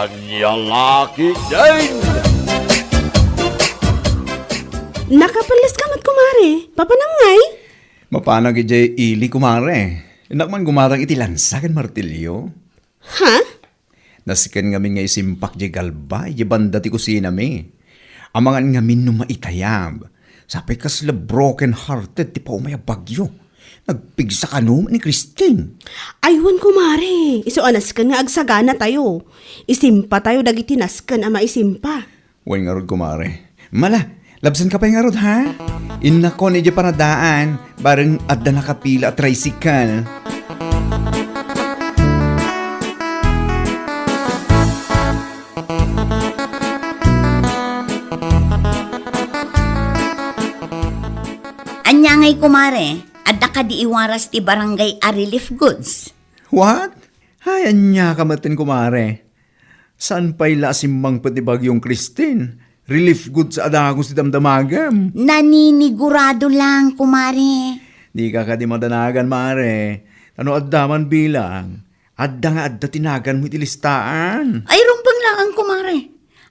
Anyalaki din! Nakapalas ka mat kumare. Papanangay? Mapana gijay ili kumare. Inakman gumarang iti lansakan martilyo. Ha? Nasikan ngamin nga isimpak di galba, di banda ti kusina mi. Amangan ngamin no maitayab. Sapay kasla broken hearted ti pa umaya bagyo. Nagpigsa ka no ni Christine. Aywan kumare. Iso anas ka nga agsagana tayo. Isimpa tayo dagiti naskan ama isimpa. Wan nga rod kumare. Mala, labsan ka pa nga rod ha? Inako ni di paradaan, bareng adda nakapila at tricycle. Anyangay kumare, adda ka di iwaras ti barangay a relief goods. What? Hayan niya kamatin kumare. Saan pa'y lasimbang pati bagyong Christine? Relief goods sa adagos ti damdamagam. Naninigurado lang kumare. Di ka di madanagan, mare. Ano addaman bilang? Adda nga adda tinagan mo itilistaan. Ay rumbang lang ang kumare.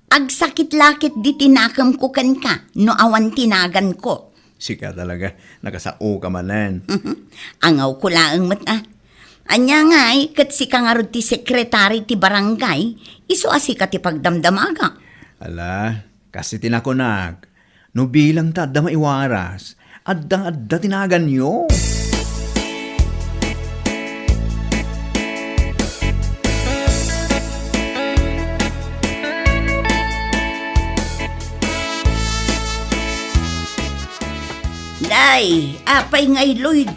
Agsakit-lakit di tinakam ko kan ka, no awan tinagan ko. Sika talaga, nakasao ka manan. Angaw ko laang mata. Anya nga'y, kat si kangarod ti sekretary ti barangay, iso asi ka ti pagdamdamaga. Ala, kasi tinakunag. No bilang ta adda maiwaras, adda tinagan nyo. Day, apay ngay Lloyd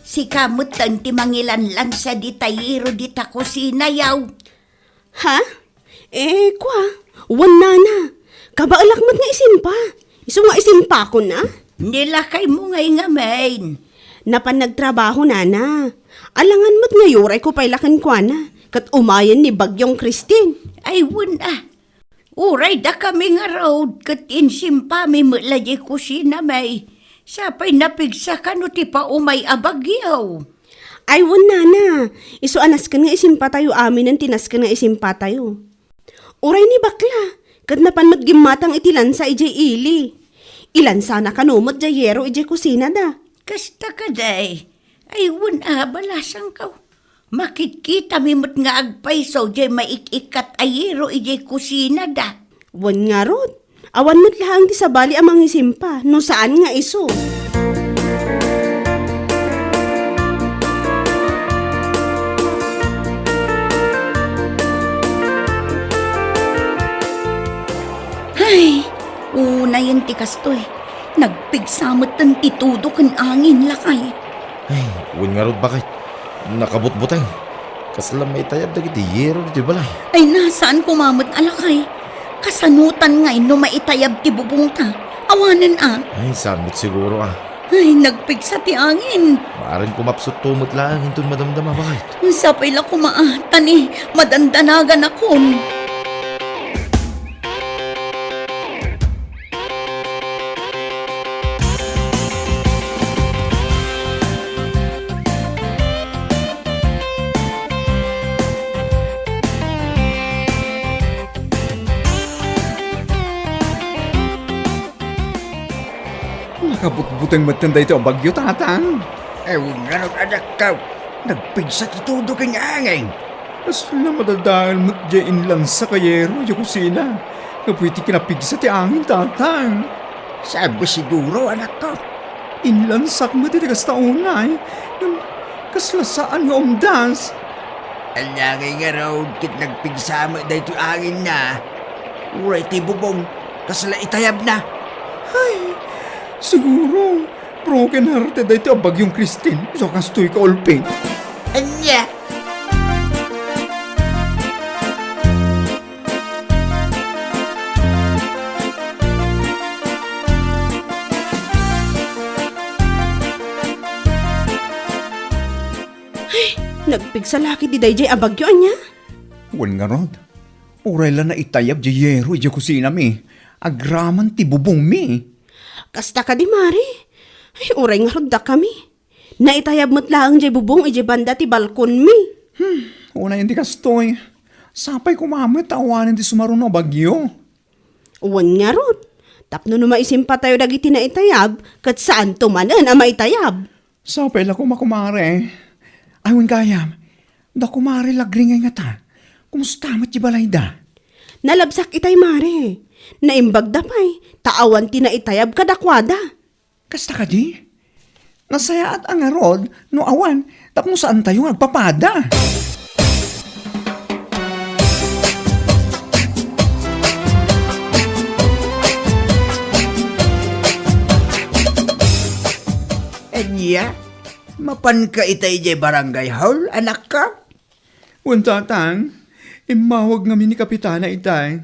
si kamutan ti mangilanlan sa di tayiro di ta kusina yaw. Ha? Kwa. Wan na. Kabaalakmat nga isimpa. Iso nga isimpa ko na. Nilakay mo ngay nga main. Napan nagtrabaho na. Alangan mo't nga yuray ko pailakan kwa na. Kat umayan ni Bagyong Christine. Ay wala. Uray da kami nga road kat insimpa mi mula di kusina may. Sapay napigsa ka no ti pa umay abagyaw. Ay, wan na. Iso anas ka nga isimpa tayo amin ang tinas ka nga isimpa tayo. Uray ni bakla. Kat napanmat gimatang itilan sa ije ili. Ilan sana kanumot jayero ije kusina da. Kasta ka day. Ay wala balasang ka. Makikita mi mo't nga agpaiso jay maikikat ayero ije kusina da. Wan nga rod. Awan mo't lahang ti sabali amang isimpa. No saan nga iso? Ay, una yun ti kastoy. Nagpigsamot ng titudo kan angin lakay. Ay, uwan nga rod bakit? Nakabutbutang. Kasala may tayab dagiti yero di balay. Ay nasaan kumamot alakay? Kasanutan ngay no maitayab ti bubong ta. Awanan Ay, samot siguro Ay, nagpigsa ti angin. Maaring kumapsot tumot lang hintun madamdama bakit? Sapay la kumaatan madandanagan akon. Nakabutbutang matanda ito ang bagyo tatang. Ewan nga anak ka. Nagpigsa titudo kang angin. Asla madadaan mo't jain lang sa kayero yung kusina. Kapwiti kinapigsa ti angin tatang. Sabi siguro anak ko. Inlansak mo ti tagas taunay. Kaslasaan nga umdas. Alangay nga raw kit nagpigsa mo dahito angin na. Uray ti bubong. Kasala itayab na. Ay, siguro, broken hearted ito ang bagyong Christine. So kastoy ka ulping. Anya! Nagpigsalaki di dayjay abagyo anya. Wan nga rod. Uray lang na itayab di yero di kusina mi. Agraman ti bubong mi. Kasta ka di mari. Ay, uray nga rod da kami. Naitayab mo't lang jay bubong ije banda ti balkon mi. Una yun di kastoy. Sapay kumamit tawanan ti sumaruno bagyo. Uwan nga rod. Tapno no maisimpa tayo dagiti na itayab, kat saan tumanan ang maitayab. Sapay la kumare. Aywan gayam. Da kumare lagringay nga ta. Kumusta mat di balay da? Nalabsak itay mare. Naimbag dapay, taawan ti na itayab kadakwada. Kasta ka di? Nasaya at ang arod, no awan, tapno saan tayo nagpapada? Anya, mapan ka itay jay barangay hall, anak ka? Untatang, imawag ngamin ni Kapitana itay,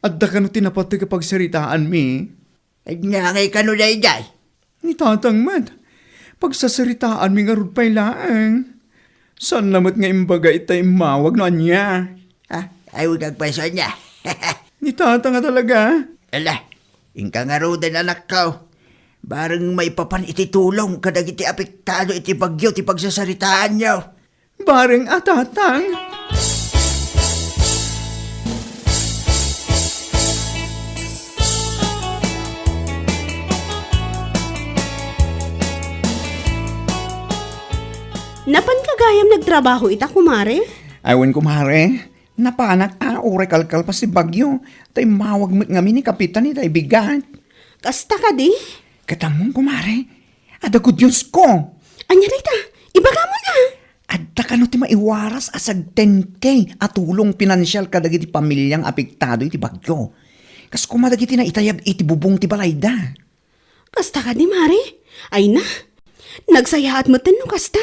at da ka no tinapat ti kapagsaritaan mi. Anya ngay kano day jay? Ni tatang mat, pagsasaritaan mi nga rod pa'y laang. San namat nga imbaga itay imawag no anya? Ay huwag nagpaso niya. Ni tatang nga talaga. Ala, ingka nga ro din anak ka. Barang may papan ititulong kadag iti apektado iti bagyo ti pagsasaritaan niyo. Bareng atatang. Napan kagayam nagtrabaho ita kumare? Aywan kumare, napanak oray kalkal pa si bagyo. Tay mawag ngamin ni Kapitan itay bigat. Kasta ka di? Katamong kumare, adago Diyos ko. Anya na ita, ibaga mo na. Adda ka no ti maiwaras asag 10K at tulong pinansyal kadag iti pamilyang apektado iti bagyo. Kas kumadag iti na itayab iti bubong ti balayda. Kasta ka di mare? Ay na, nagsayaat mo no kasta.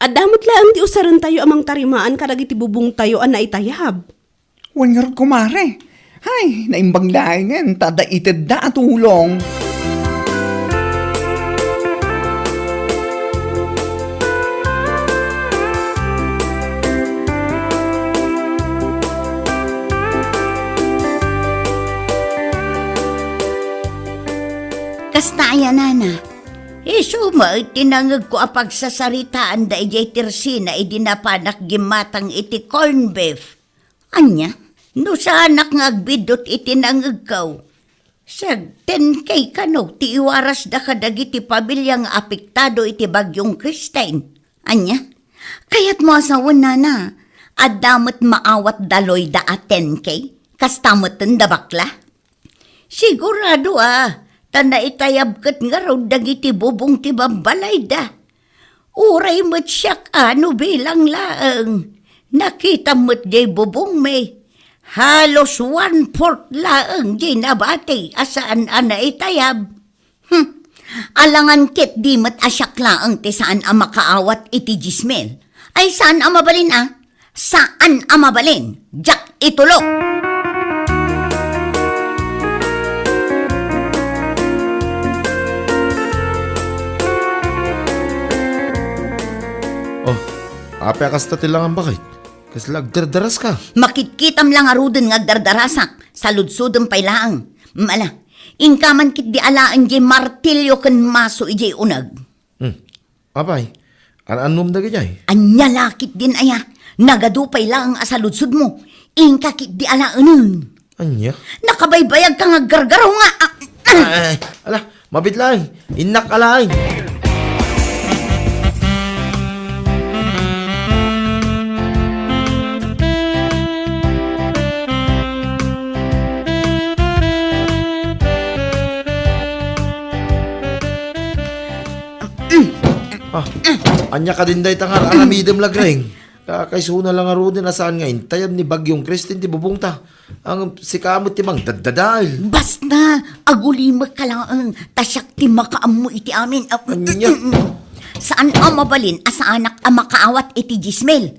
Adamot lang ti usaran tayo amang tarimaan kadag iti bubong tayo an naitayab. Wan nga rod kumare. Hay, naimbang dahingan, tada itid da at tulong. Kasta ayan, nana. Isuma, tinangag ko apag sa saritaan da ijay tirsina idinapanak gimatang iti corn beef. Anya, no sa anak nga agbidot itinangag kaw. Sag 10K kano, ti iwaras da kadag iti pabilyang apektado iti bagyong Christine. Anya, kayat mo asawan, nana, adamot maawat daloy da a 10K, kastamoten da bakla. Sigurado tanda itayab kat nga raw dagiti bubong ti bambalay da. Uray mo't siyak ano bilang laang. Nakita mo't jay bubong may. Halos 1/4 laang jay nabati asaan ana itayab. Alangan kit di mo't asyak laang ti saan ang makaawat iti jismel. Ay saan ang mabalin Saan ang mabalin? Jak itulok! Oh, ape kasta tilangan bakit? Kasi lagdardaras ka. Makitkitam lang aruden nga dardarasak sa ludsudong pailaang. Mala, inkaman kit di alaan jay martilyo ken maso ijay unag. Apay, anom da ganyay? Anya lakit din aya, nagadupay lang sa ludsud mo. Inka kit di alaan. Anya? Nakabaybayag ka nga gargaraw nga. Ay, ala, mabitlaing, inak alaing. Anya ka din day tangar alamidem lagreng. Kakaisuna lang aro din asaan ngayon. Tayab ni Bagyong Kristin ti bubungta. Ang sikamot ti mang dadadail. Basta, agulimak ka lang tasyak ti makaam mo iti amin. Anya? Saan ang mabalin asa anak ang makaawat iti jismel?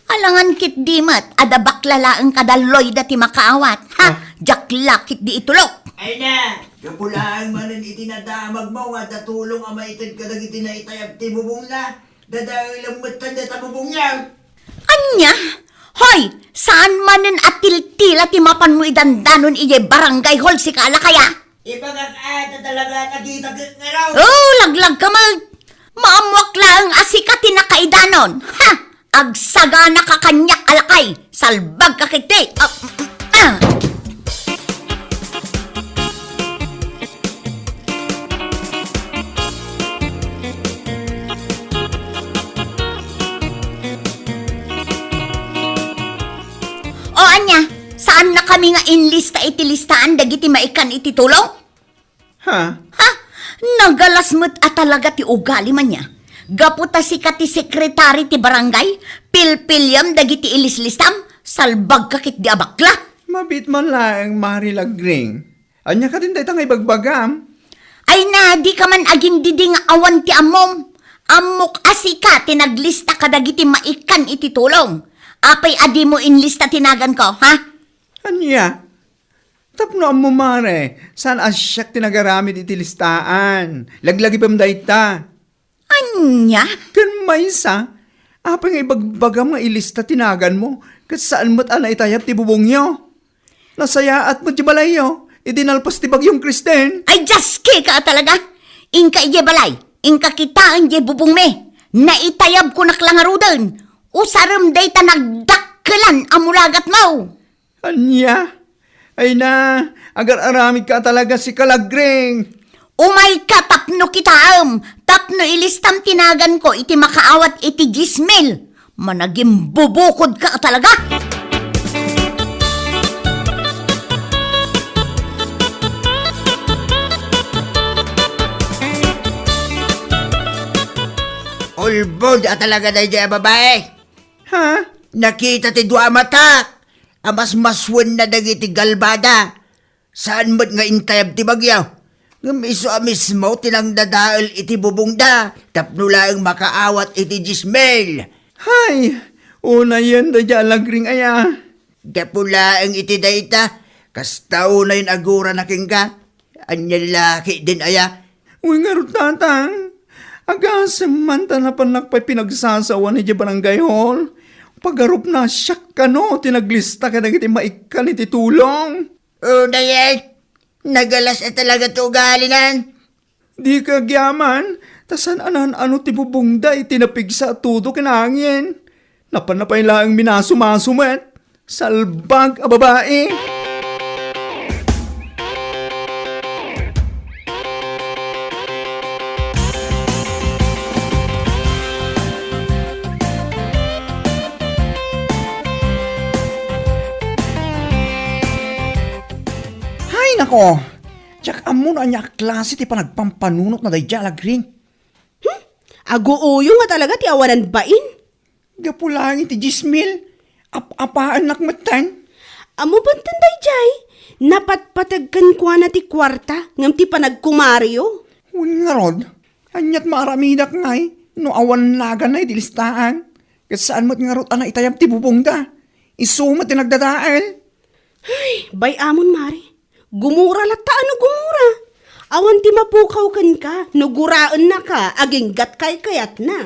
Alangan kit di mat, adabak lalaang kadaloy da ti makaawat. Jakla kit di itulok. Ay na! Kapulaan manan itinadamag mo nga datulong ang maitid kadag itinaitayab ti bubong na. Dadawin lang matan da tabubong niya. Anya? Hoy! Saan manen atil-tila ti mapan mo idandanon ije barangay hall si kala kaya? Ipagkakata talaga nakita nga raw. Oh, laglag ka maamwak lang asika ti nakaidanon. Agsaga nakakanyak alakay sa salbag ka kiti! O anya, saan na kami nga inlista iti listaan dagiti maikan iti tulong? Ha? Ha? Nagalas mo't talaga ti ugali man niya. Gaputa si kati sekretary ti barangay, pilpilyam dagiti ilislistam, salbag kakit di abakla. Mabit man lang, Mari Lagring. Anya ka din dayta nga ibagbagam. Ay na, di ka man aging didi nga awan ti amom. Amok asika, tinaglista ka dagiti maikan iti tulong. Apay adi mo inlista tinagan ko, ha? Anya? Tapno mo, Mare. Saan asyak tinagaramid iti listaan? Laglagi pam dayta. Anya? Kan maysa, apa nga ibagbagam nga ilista tinagan mo, kat saan mo't ana itayap ti bubong nyo? Nasaya at mo't balayo, idinalpas ti bagyong Kristen. Ay, jaski ka talaga. Inka ije balay, inka kita ije bubong me. Naitayab ko naklangarudan. Usaram day ta nagdakkelan amulagat mo. Anya? Ay na, agar aramid ka talaga si Kalagring. Umay ka tapno kitaam. Tapno ilistam tinagan ko iti makaawat iti gismil. Managing bubukod ka talaga. Ulbod talaga na dyan, babae. Ha? Nakita ti dua mata. Amas maswan na dagiti galbada. Saan mo't nga intayab ti bagyaw? Ngam iso mismo tinang dadaal iti bubong da. Tapno lang makaawat iti jismel. Hay, una yan da dyan Lagring aya. Kapula ang iti dayta. Kastaw na yung agura na kingka. Anyang laki din aya. Uy nga tatang, agasam man ta na panakpay pinagsasawa ni di barangay hall. Pagarup na siyak ka no, tinaglista ka na iti maikan iti tulong. Una yan. Nagalas talaga to galinan. Di ka gyaman, tasan anan-ano ti bubungda itinapigsa at tudo kinangin. Napanapay lang minasumasumet. Salbag a babae. Ay nako, tsak amo na niya klase ti panagpampanunot na dayja Lagring. Aguuyo nga talaga ti awanan bain. Gapulangin ti Gismil, apaan nakmatan. Amo bantan day jay, napatpatagkan kwa na ti kwarta, ngam ti panagkumaryo. Uy nga rod, anyat maramidak ngay, no awan lagan na itilistaan. Kasi saan mo't nga rod ana itayab ti bubongda. Isumat ti nagdadaal. Bay amon mari, gumura lata ano gumura. Awan ti mapukaw kan ka, no guraan na ka, aging gat kay kayat na.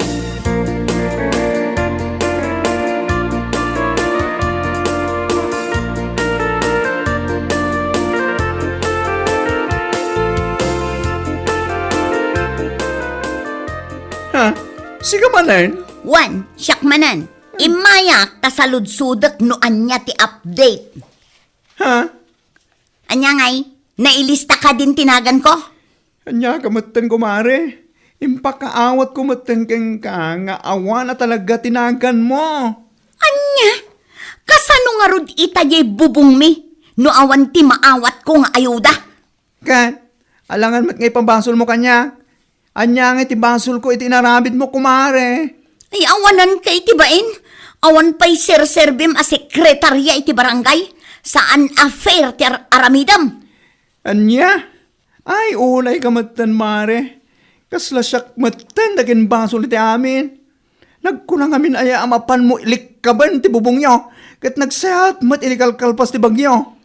Ha? Siga manan? Wan, syakmanan. Imayak ta saludsudak no anya ti update. Ha? Anya ngay, nailista ka din tinagan ko? Anya kamatan kumare. Impakaawat kumatan kang ka nga awa na talaga tinagan mo. Anya? Kasano nga rod itajay bubong mi? No awan ti maawat ko nga ayuda? Kat, alangan mat ngay pambasol mo kanya. Anya nga itibasol ko itinarabid mo kumare. Ay awanan kay tibain. Awan pa'y sir-servim a sekretarya iti barangay. Saan affair ti aramidam? Anya? Ay, ulay kamatan mare. Kasla siyak matan dagin basol iti amin. Nagkunang amin aya amapan mo ilikkaban ti bubong nyo. Kat nagsayat mat ilikalkalpas ti bagyo.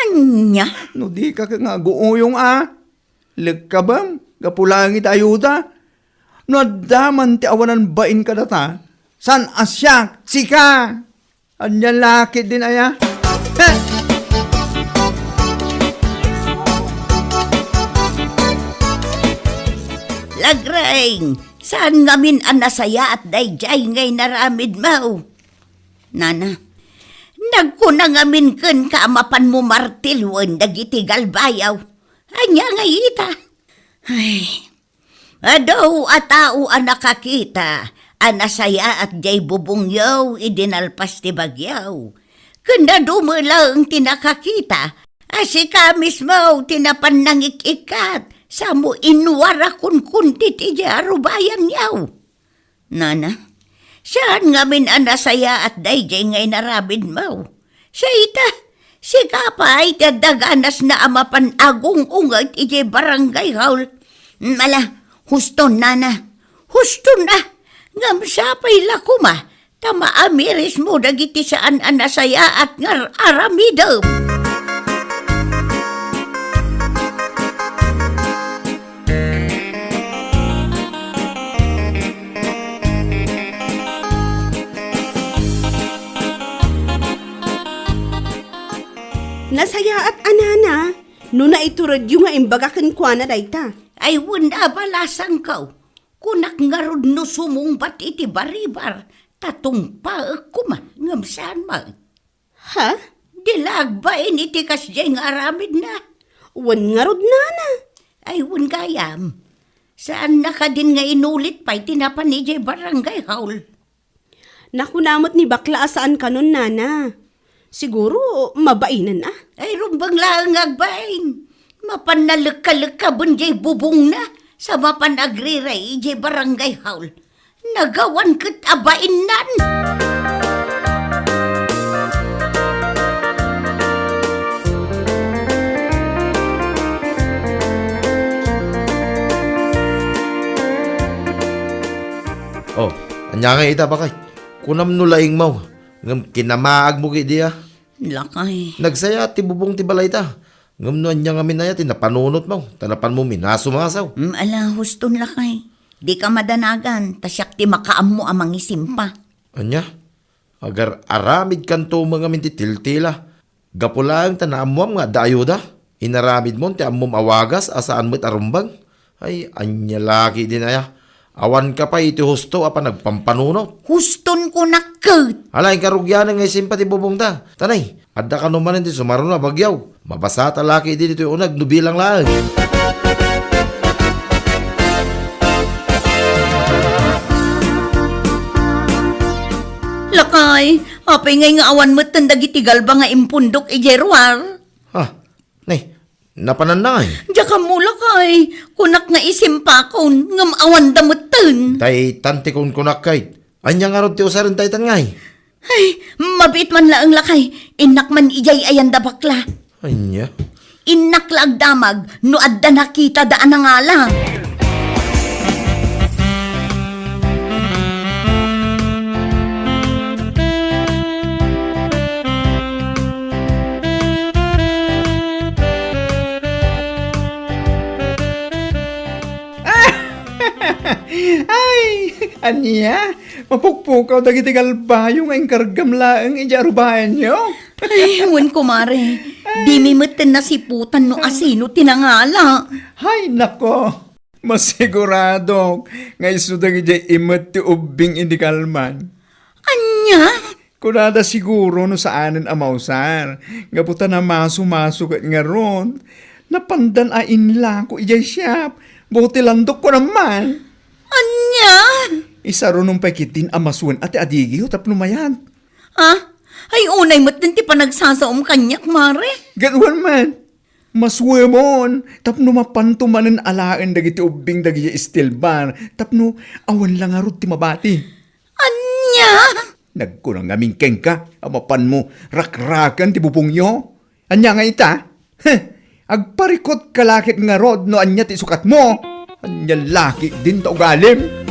Anya? No di ka nga guuyong Likabam, kapulangit ayuda. No daman ti awanan bain ka data. San asyak, sika. Anya laki din aya. Lagreng, saan ngamin ang nasaya at dayjay ngay naramid mo? Nana, Nagkunangamin ken kaamapan mo martilwen dagiti galbayaw. Anya nga ita. Ay, adaw at tao ang nakakita, anasaya at jay bubungyaw idinalpas ti bagyaw. Kanda dumalang tinakakita, asika mismo tinapan nang ikikat, sa mo inwara kun kuntit ija rubayan yaw. Nana, saan ngamin anasaya at dayjay ngay narabid mo? Sa ita, si kapay kadaganas na amapan agong ungat ije barangay haul. Mala, husto nana, husto na, ngam sapay lakuma, tama amiris mo dagiti saan anasaya at ngar aramidam. Nasaya at anana, no na iturad yung nga imbaga kwa na dayta. Ay wanda balasang kau, kunak ngarod no sumungbat iti baribar, tatong paek kuma, ngam saan ma. Ha? Dilagbain iti kasjay nga aramid na. Wan nga rod nana. Ay wan gayam, saan na ka din nga inulit pa'y tinapan ni jay barangay haul. Nakunamot ni bakla saan kanon nana. Siguro mabainan ah. Ay rumbang lang agbain, mapanalagka-lagka bunjay bubong na, sa mapanagriray jay barangay haul. Nagawan kat abain nan. Oh, anya nga ita ba kay? Kunam nulaing mo. Ngam kinamaag mo diya. Lakay. Nagsaya ti bubong ti balay ta. Ngam no anya nga minaya ti napanunot mo. Tanapan mo minasumasaw. Ala, huston lakay. Di ka madanagan, tasyak ti makaam mo amang isimpa. Anya? Agar aramid kanto mga minti tiltila. Gapulang tanaam mo nga dayuda. Inaramid mo ti amom awagas asaan mo't arumbang. Ay, anya laki din aya. Awan ka pa iti husto apa nagpampanunot. Huston ko nakot. Alay karugyan nga simpati bubong ta. Tanay, adda ka naman hindi sumaron na bagyaw. Mabasa talaki din ito yung unag, nubilang lang. Lakay, apay ngay nga awan mo tandagi galba nga impundok ijerwar. Ha, nay, napananay. Diya mo lakay, kunak nga isimpakon, ngam awan damutan. Tay tanti kong kunakay. Anya nga ron ti usarin tay tangay. Ay, mabit man laang lakay, inak man ijay ayan da bakla. Anya? Inak laag damag, no adda nakita daan na nga lang. Ay, anya, mapukpukaw dagiti galbayo nga inkargam laeng ijarubayan nyo. Ay, wan kumare, di mimutin na siputan no asino tinangala. Hay nako, masigurado nga isudang ijay imot ti ubing indi kalman. Anya? Kunada siguro no saanen amausar, nga puta na maso-maso nga ron. Napandan a inla ko ijay siyap, buti landok ko naman. Anya? Isa ron nung pakitin amaswan at adigi ho tapno mayan. Ha? Ay, unay mo't ti panagsasaom kanyak, mare. Ganuan man. Maswemon. Tapno mapantumanan alaan dagiti ubing dagiti istilban. Tapno awan lang arot ti mabati. Anya? Nagkunang aming kengka. Amapan mo rakrakan ti bubong nyo. Anya nga ita? Heh. Agparikot kalakit nga rod no anya ti sukat mo. Anya laki din ta ugalim.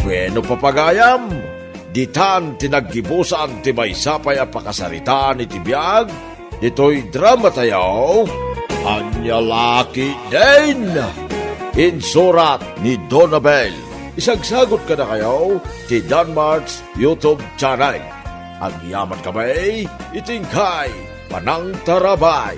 Bueno papagayam, ditan tinaggibusan ti maysapay a pakasaritaan iti biag, dito'y drama tayo, anya laki din. Insurat ni Donabel. Isagsagot ka na kayo ti Danmarks YouTube channel. Ang yaman kamay, itingkay, panang tarabay.